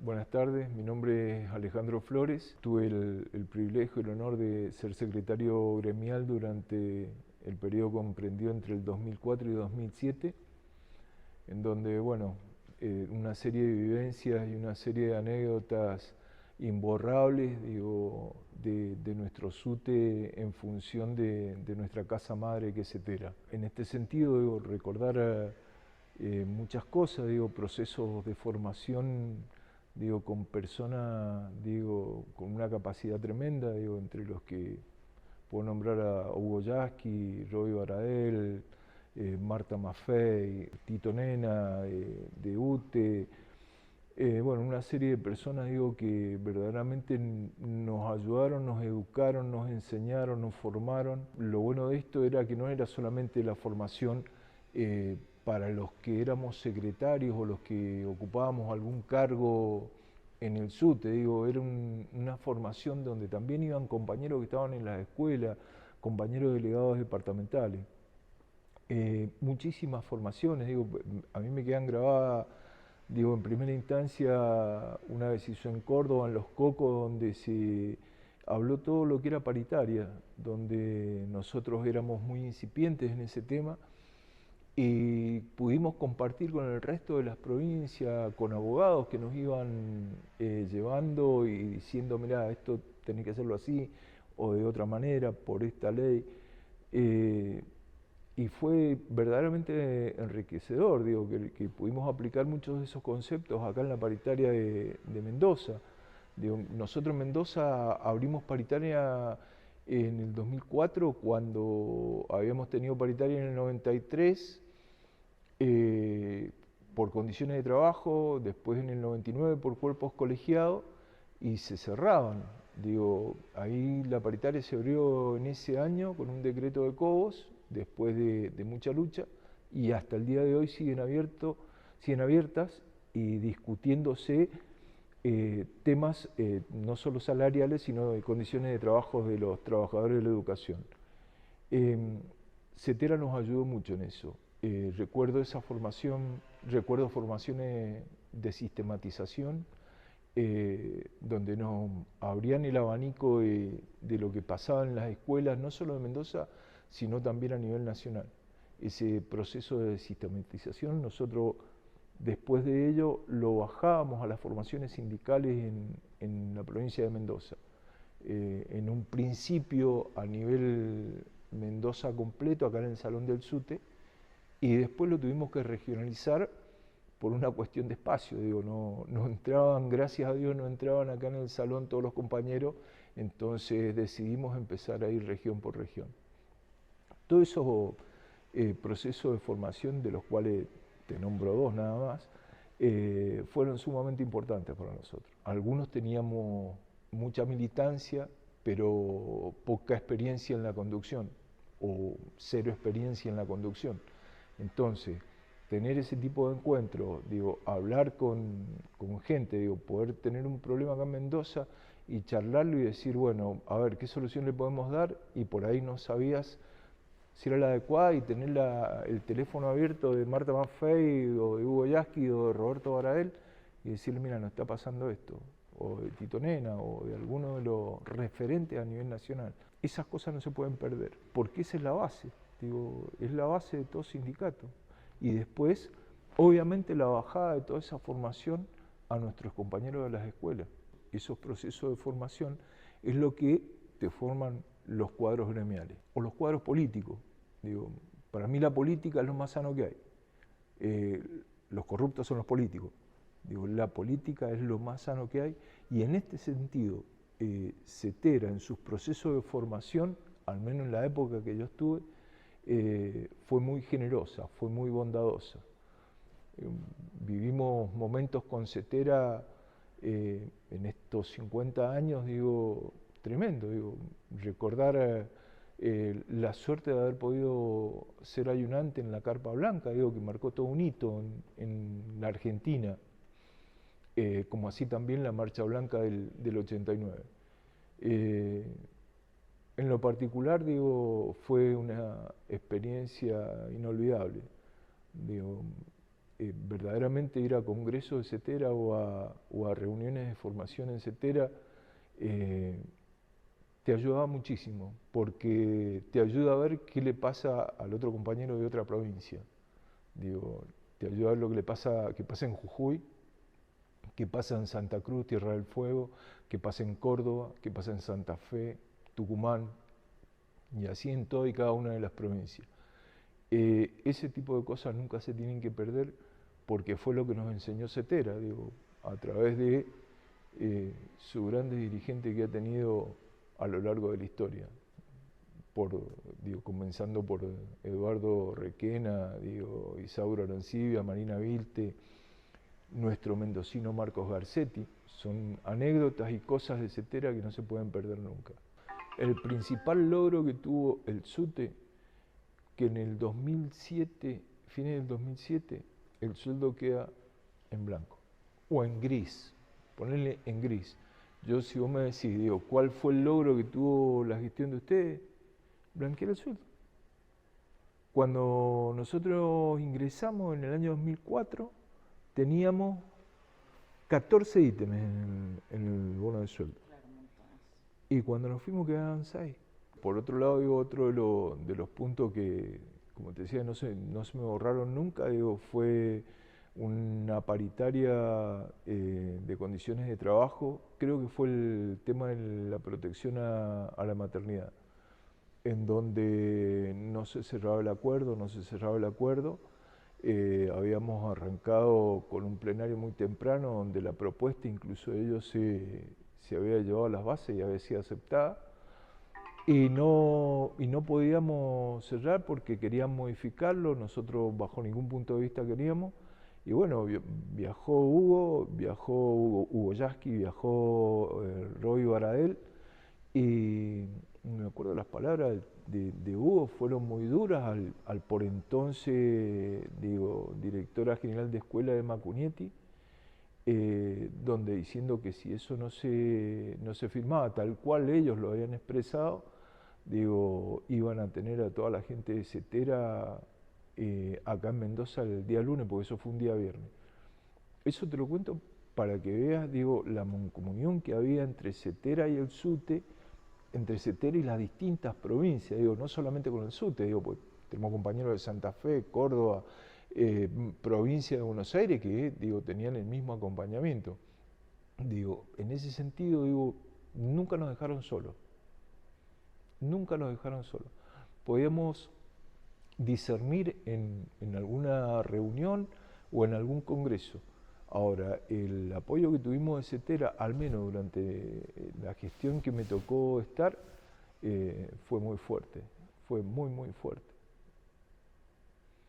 Buenas tardes, mi nombre es Alejandro Flores. Tuve el privilegio y el honor de ser secretario gremial durante el periodo comprendido entre el 2004 y 2007, en donde, una serie de vivencias y una serie de anécdotas imborrables, de nuestro SUTE en función de nuestra casa madre que es Cetera. En este sentido, recordar muchas cosas, procesos de formación, con personas, con una capacidad tremenda, entre los que puedo nombrar a Hugo Yasky, Roy Baradel, Marta Maffei, Tito Nena, de UTE, una serie de personas, que verdaderamente nos ayudaron, nos educaron, nos enseñaron, nos formaron. Lo bueno de esto era que no era solamente la formación para los que éramos secretarios o los que ocupábamos algún cargo en el SUTE, era una formación donde también iban compañeros que estaban en las escuelas, compañeros delegados departamentales. Muchísimas formaciones, a mí me quedan grabadas, en primera instancia, una vez hizo en Córdoba, en Los Cocos, donde se habló todo lo que era paritaria, donde nosotros éramos muy incipientes en ese tema y pudimos compartir con el resto de las provincias, con abogados que nos iban llevando y diciendo, mirá, esto tenés que hacerlo así o de otra manera, por esta ley. Y fue verdaderamente enriquecedor, que pudimos aplicar muchos de esos conceptos acá en la paritaria de Mendoza. Nosotros en Mendoza abrimos paritaria en el 2004, cuando habíamos tenido paritaria en el 93, por condiciones de trabajo, después en el 99 por cuerpos colegiados, y se cerraban. Ahí la paritaria se abrió en ese año con un decreto de Cobos, después de mucha lucha, y hasta el día de hoy siguen abiertas y discutiéndose temas no solo salariales, sino de condiciones de trabajo de los trabajadores de la educación. Cetera nos ayudó mucho en eso. Recuerdo formaciones de sistematización, donde nos abrían el abanico de lo que pasaba en las escuelas, no solo de Mendoza, sino también a nivel nacional. Ese proceso de sistematización, nosotros después de ello lo bajábamos a las formaciones sindicales en la provincia de Mendoza. En un principio a nivel Mendoza completo, acá en el Salón del SUTE, y después lo tuvimos que regionalizar por una cuestión de espacio, no entraban, gracias a Dios, no entraban acá en el salón todos los compañeros, entonces decidimos empezar a ir región por región. Todos esos procesos de formación, de los cuales te nombro dos nada más, fueron sumamente importantes para nosotros. Algunos teníamos mucha militancia, pero poca experiencia en la conducción, o cero experiencia en la conducción. Entonces, tener ese tipo de encuentros, hablar con gente, poder tener un problema acá en Mendoza y charlarlo y decir, bueno, a ver, ¿qué solución le podemos dar? Y por ahí no sabías si era la adecuada, y tener el teléfono abierto de Marta Maffei o de Hugo Yasky o de Roberto Baradel y decirle, mira, nos está pasando esto, o de Tito Nena o de alguno de los referentes a nivel nacional. Esas cosas no se pueden perder, porque esa es la base, es la base de todo sindicato. Y después, obviamente, la bajada de toda esa formación a nuestros compañeros de las escuelas. Esos procesos de formación es lo que te forman los cuadros gremiales o los cuadros políticos. Para mí la política es lo más sano que hay. Los corruptos son los políticos. La política es lo más sano que hay, y en este sentido, Cetera en sus procesos de formación, al menos en la época que yo estuve, fue muy generosa, fue muy bondadosa. Vivimos momentos con Cetera en estos 50 años, tremendo, recordar la suerte de haber podido ser ayunante en la Carpa Blanca, que marcó todo un hito en la Argentina, como así también la Marcha Blanca del 89. En lo particular, fue una experiencia inolvidable. verdaderamente ir a congresos de CETERA o a reuniones de formación en CETERA te ayudaba muchísimo, porque te ayuda a ver qué le pasa al otro compañero de otra provincia. Digo, te ayuda a ver lo que le pasa, que pasa en Jujuy, que pasa en Santa Cruz, Tierra del Fuego, que pasa en Córdoba, que pasa en Santa Fe, Tucumán, y así en toda y cada una de las provincias. Ese tipo de cosas nunca se tienen que perder, porque fue lo que nos enseñó CETERA, digo, a través de su grandes dirigentes que ha tenido a lo largo de la historia, comenzando por Eduardo Requena, Isauro Arancibia, Marina Vilte, nuestro mendocino Marcos Garcetti. Son anécdotas y cosas de CETERA que no se pueden perder nunca. El principal logro que tuvo el SUTE, que en el 2007, fines del 2007, el sueldo queda en blanco, o en gris, ponerle en gris. Yo, si vos me decís, digo, ¿cuál fue el logro que tuvo la gestión de ustedes? Blanquear el sueldo. Cuando nosotros ingresamos en el año 2004, teníamos 14 ítems en el bono de sueldo. Y cuando nos fuimos quedaban 6. Por otro lado, digo, otro de los puntos que, como te decía, no se me borraron nunca, digo, fue una paritaria de condiciones de trabajo. Creo que fue el tema de la protección a la maternidad, en donde no se cerraba el acuerdo, habíamos arrancado con un plenario muy temprano, donde la propuesta incluso de ellos se había llevado a las bases y había sido aceptada. Y no podíamos cerrar porque querían modificarlo, nosotros bajo ningún punto de vista queríamos. Y bueno, viajó Hugo Yasky, viajó Roy Baradel, y me acuerdo las palabras de Hugo fueron muy duras al por entonces, directora general de escuela de Macuñetti, donde diciendo que si eso no se firmaba tal cual ellos lo habían expresado, iban a tener a toda la gente de CETERA acá en Mendoza el día lunes, porque eso fue un día viernes. Eso te lo cuento para que veas, la mancomunión que había entre CETERA y el SUTE, entre CETERA y las distintas provincias, no solamente con el SUTE, pues tenemos compañeros de Santa Fe, Córdoba, provincia de Buenos Aires que tenían el mismo acompañamiento. En ese sentido, nunca nos dejaron solos. Nunca nos dejaron solos. Podíamos discernir en alguna reunión o en algún congreso. Ahora, el apoyo que tuvimos de CETERA, al menos durante la gestión que me tocó estar, fue muy fuerte, fue muy, muy fuerte.